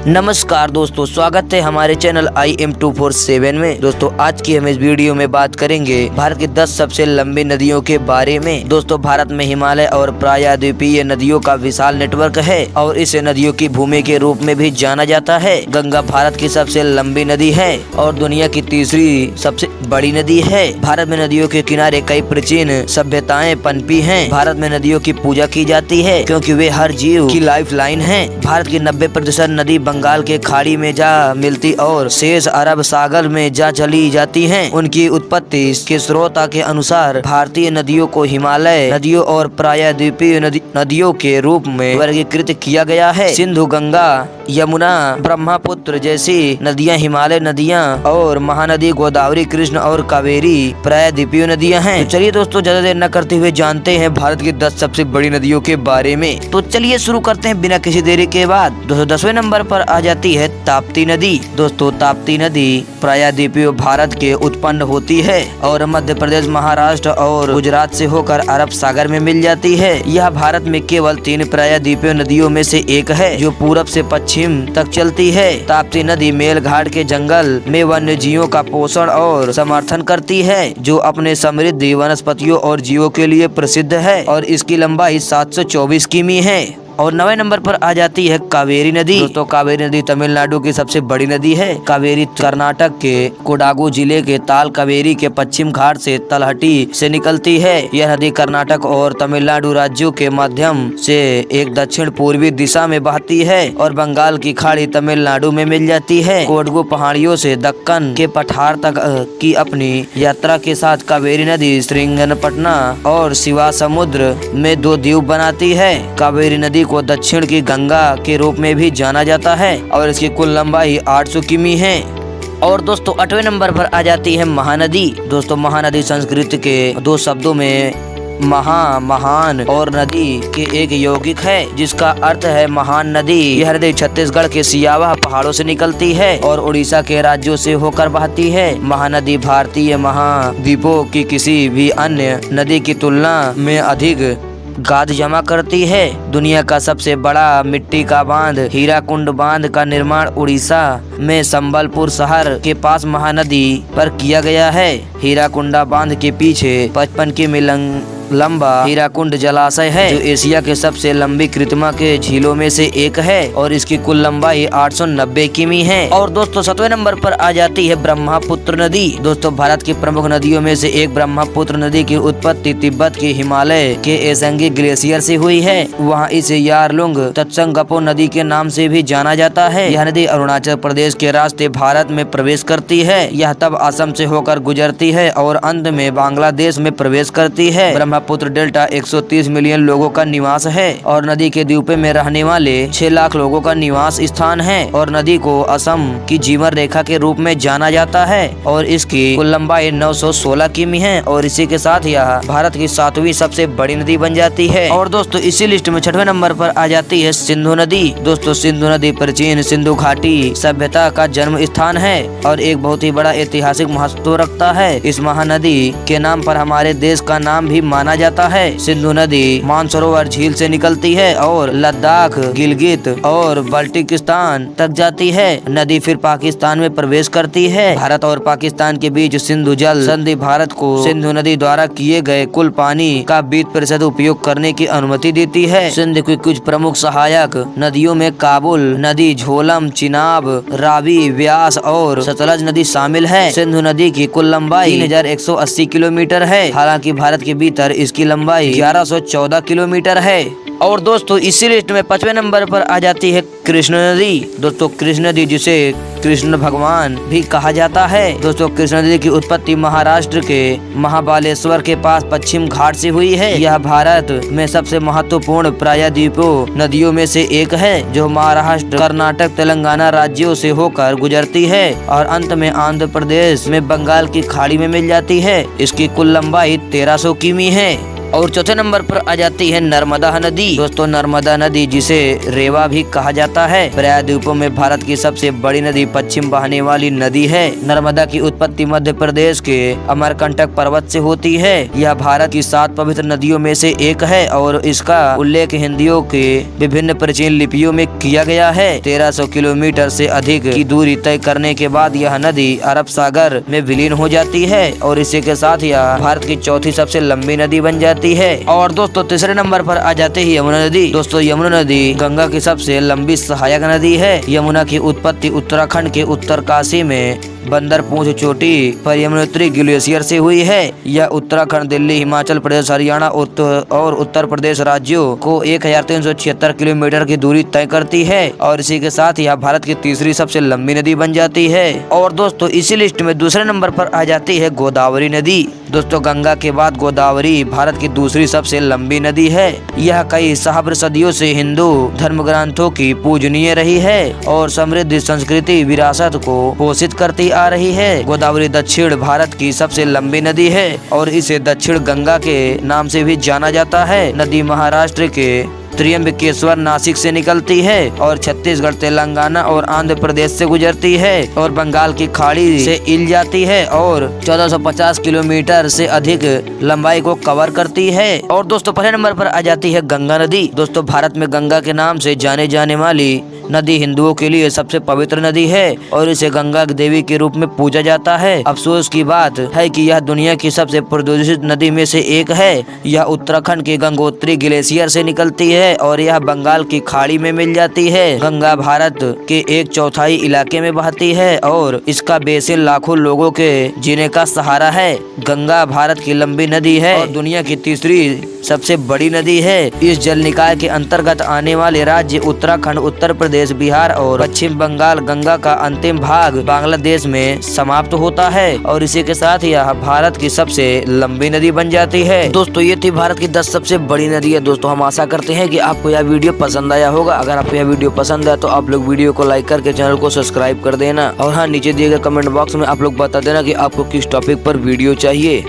नमस्कार दोस्तों, स्वागत है हमारे चैनल IM247 में। दोस्तों आज की हम इस वीडियो में बात करेंगे भारत की 10 सबसे लंबी नदियों के बारे में। दोस्तों भारत में हिमालय और प्रायद्वीपीय नदियों का विशाल नेटवर्क है और इसे नदियों की भूमि के रूप में भी जाना जाता है। गंगा भारत की सबसे लंबी नदी है और दुनिया की तीसरी सबसे बड़ी नदी है। भारत में नदियों के किनारे कई प्राचीन सभ्यताएं पनपी हैं। भारत में नदियों की पूजा की जाती है क्योंकि वे हर जीव की लाइफ लाइन है। भारत की 90% नदी बंगाल के खाड़ी में जा मिलती और शेष अरब सागर में जा चली जाती हैं। उनकी उत्पत्ति के स्रोत के अनुसार भारतीय नदियों को हिमालय नदियों और प्रायद्वीपीय नदियों के रूप में वर्गीकृत किया गया है। सिंधु, गंगा, यमुना, ब्रह्मपुत्र जैसी नदियां हिमालय नदियां और महानदी गोदावरी, कृष्ण और कावेरी प्रायद्वीपीय नदियां हैं। तो चलिए दोस्तों ज्यादा देर न करते हुए जानते हैं भारत की 10 सबसे बड़ी नदियों के बारे में। तो चलिए शुरू करते हैं बिना किसी देरी के बाद। दोस्तों 10वें नंबर पर आ जाती है ताप्ती नदी। दोस्तों ताप्ती नदी प्रायद्वीपीय भारत के उत्पन्न होती है और मध्य प्रदेश, महाराष्ट्र और गुजरात से होकर अरब सागर में मिल जाती है। यह भारत में केवल 3 प्रायद्वीपीय नदियों में से एक है जो पूरब से पश्चिम तक चलती है। ताप्ती नदी मेलघाट के जंगल में वन्य जीवों का पोषण और समर्थन करती है जो अपने समृद्ध वनस्पतियों और जीवों के लिए प्रसिद्ध है और इसकी लंबाई 724 किमी है। और 9वें नंबर पर आ जाती है कावेरी नदी। दोस्तों कावेरी नदी तमिलनाडु की सबसे बड़ी नदी है। कावेरी कर्नाटक के कोडागु जिले के ताल कावेरी के पश्चिम घाट से तलहटी से निकलती है। यह नदी कर्नाटक और तमिलनाडु राज्यों के माध्यम से एक दक्षिण पूर्वी दिशा में बहती है और बंगाल की खाड़ी तमिलनाडु में मिल जाती है। कोडगु पहाड़ियों से दक्कन के पठार तक की अपनी यात्रा के साथ कावेरी नदी श्रीरंगपटना और शिवा समुद्र में 2 द्वीप बनाती है। कावेरी नदी को दक्षिण की गंगा के रूप में भी जाना जाता है और इसकी कुल लंबाई 800 किमी है। और दोस्तों 8वें नंबर पर आ जाती है महानदी। दोस्तों महानदी संस्कृत के 2 शब्दों में महान और नदी के एक यौगिक है जिसका अर्थ है महान नदी। यह नदी छत्तीसगढ़ के सियावा पहाड़ों से निकलती है और उड़ीसा के राज्यों से होकर बहती है। महानदी भारतीय महाद्वीपों की किसी भी अन्य नदी की तुलना में अधिक गाद जमा करती है। दुनिया का सबसे बड़ा मिट्टी का बांध हीराकुंड बांध का निर्माण उड़ीसा में संबलपुर शहर के पास महानदी पर किया गया है। हीराकुंडा बांध के पीछे 55 किमी लंबा हीराकुंड जलाशय है जो एशिया के सबसे लंबी कृत्रिमा के झीलों में से एक है और इसकी कुल लंबाई 890 किमी है। और दोस्तों 7वें नंबर पर आ जाती है ब्रह्मपुत्र नदी। दोस्तों भारत की प्रमुख नदियों में से एक ब्रह्मपुत्र नदी की उत्पत्ति तिब्बत के हिमालय के एसंगी ग्लेशियर से हुई है। वहाँ इसे यारलुंग तत्संगपो नदी के नाम से भी जाना जाता है। यह नदी अरुणाचल प्रदेश के रास्ते भारत में प्रवेश करती है। यह तब असम से होकर गुजरती है और अंत में बांग्लादेश में प्रवेश करती है। ब्रह्मपुत्र डेल्टा 130 मिलियन लोगों का निवास है और नदी के द्वीपों में रहने वाले 6 लाख लोगों का निवास स्थान है और नदी को असम की जीवन रेखा के रूप में जाना जाता है और इसकी कुल लंबाई 916 किमी है और इसी के साथ यह भारत की 7वीं सबसे बड़ी नदी बन जाती है। और दोस्तों इसी लिस्ट में 6वें नंबर पर आ जाती है सिंधु नदी। दोस्तों सिंधु नदी प्राचीन सिंधु घाटी सभ्यता का जन्म स्थान है और एक बहुत ही बड़ा ऐतिहासिक महत्व रखता है। इस महानदी के नाम पर हमारे देश का नाम भी माना जाता है। सिंधु नदी मानसरोवर झील से निकलती है और लद्दाख, गिलगित और बल्टिस्तान तक जाती है। नदी फिर पाकिस्तान में प्रवेश करती है। भारत और पाकिस्तान के बीच सिंधु जल संधि भारत को सिंधु नदी द्वारा किए गए कुल पानी का 20% उपयोग करने की अनुमति देती है। सिंध की कुछ प्रमुख सहायक नदियों में काबुल नदी, झोलम, चिनाब, रावी, व्यास और सतलज नदी शामिल है। सिंधु नदी की कुल लंबाई 3180 किलोमीटर है। हालांकि भारत के भीतर इसकी लंबाई 1114 किलोमीटर है। और दोस्तों इसी लिस्ट में 5वें नंबर पर आ जाती है कृष्ण नदी। दोस्तों कृष्ण नदी जिसे कृष्ण भगवान भी कहा जाता है। दोस्तों कृष्ण नदी की उत्पत्ति महाराष्ट्र के महाबालेश्वर के पास पश्चिम घाट से हुई है। यह भारत में सबसे महत्वपूर्ण प्रायद्वीपीय नदियों में से एक है जो महाराष्ट्र, कर्नाटक, तेलंगाना राज्यों से होकर गुजरती है और अंत में आंध्र प्रदेश में बंगाल की खाड़ी में मिल जाती है। इसकी कुल लंबाई 1300 किमी है। और चौथे नंबर पर आ जाती है नर्मदा नदी। दोस्तों नर्मदा नदी जिसे रेवा भी कहा जाता है, प्रायद्वीपों में भारत की सबसे बड़ी नदी, पश्चिम बहने वाली नदी है। नर्मदा की उत्पत्ति मध्य प्रदेश के अमरकंटक पर्वत से होती है। यह भारत की 7 पवित्र नदियों में से एक है और इसका उल्लेख हिंदियों के विभिन्न प्राचीन लिपियों में किया गया है। 1300 किलोमीटर से अधिक की दूरी तय करने के बाद यह नदी अरब सागर में विलीन हो जाती है और इसी के साथ यह भारत की चौथी सबसे लंबी नदी बन जाती है। और दोस्तों तीसरे नंबर पर आ जाते ही यमुना नदी। दोस्तों यमुना नदी गंगा की सबसे लंबी सहायक नदी है। यमुना की उत्पत्ति उत्तराखंड के उत्तरकाशी में बंदर पूंछ चोटी पर यमुनोत्री ग्लेशियर से हुई है। यह उत्तराखंड, दिल्ली, हिमाचल प्रदेश, हरियाणा और उत्तर प्रदेश राज्यों को 1376 किलोमीटर की दूरी तय करती है और इसी के साथ यह भारत की तीसरी सबसे लंबी नदी बन जाती है। और दोस्तों इसी लिस्ट में दूसरे नंबर पर आ जाती है गोदावरी नदी। दोस्तों गंगा के बाद गोदावरी भारत की दूसरी सबसे लंबी नदी है। यह कई सहस्त्र सदियों से हिंदू धर्म ग्रंथों की पूजनीय रही है और समृद्ध संस्कृति विरासत को पोषित करती आ रही है। गोदावरी दक्षिण भारत की सबसे लंबी नदी है और इसे दक्षिण गंगा के नाम से भी जाना जाता है। नदी महाराष्ट्र के त्र्यंबकेश्वर, नासिक से निकलती है और छत्तीसगढ़, तेलंगाना और आंध्र प्रदेश से गुजरती है और बंगाल की खाड़ी से इल जाती है और 1450 किलोमीटर से अधिक लंबाई को कवर करती है। और दोस्तों पहले नंबर पर आ जाती है गंगा नदी। दोस्तों भारत में गंगा के नाम से जाने जाने वाली नदी हिंदुओं के लिए सबसे पवित्र नदी है और इसे गंगा देवी के रूप में पूजा जाता है। अफसोस की बात है कि यह दुनिया की सबसे प्रदूषित नदी में से एक है। यह उत्तराखंड के गंगोत्री ग्लेशियर से निकलती है और यह बंगाल की खाड़ी में मिल जाती है। गंगा भारत के 1/4 इलाके में बहती है और इसका बेसिन लाखों लोगों के जीने का सहारा है। गंगा भारत की लंबी नदी है और दुनिया की तीसरी सबसे बड़ी नदी है। इस जल निकाय के अंतर्गत आने वाले राज्य उत्तराखंड, उत्तर प्रदेश, बिहार और पश्चिम बंगाल। गंगा का अंतिम भाग बांग्लादेश में समाप्त होता है और इसी के साथ यह भारत की सबसे लंबी नदी बन जाती है। दोस्तों ये थी भारत की 10 सबसे बड़ी नदी है। दोस्तों हम आशा करते हैं कि आपको यह वीडियो पसंद आया होगा। अगर आपको यह वीडियो पसंद है तो आप लोग वीडियो को लाइक करके चैनल को सब्सक्राइब कर देना और हाँ नीचे दिए गए कमेंट बॉक्स में आप लोग बता देना कि आपको किस टॉपिक पर वीडियो चाहिए।